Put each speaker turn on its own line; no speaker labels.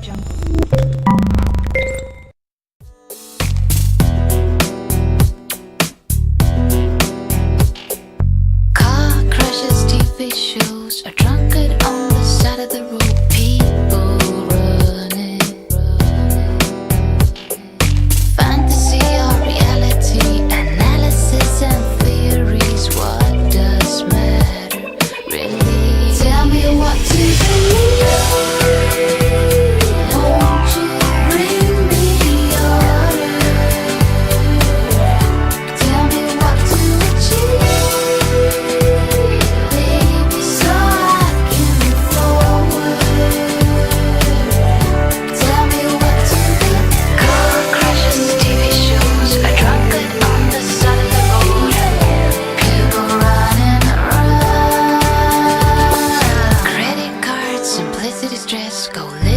Car crashes, TV shows, a drunkard on the side of the road. People running. Fantasy or reality, analysis and theories. What does matter, really? Tell me what to believe. Won't you bring me order? Tell me what to achieve, baby, so I can move forward. Tell me what to be. Car crashes, TV shows, a drunkard on the side of the road. People running around. Credit cards, simplicity, stress, go live.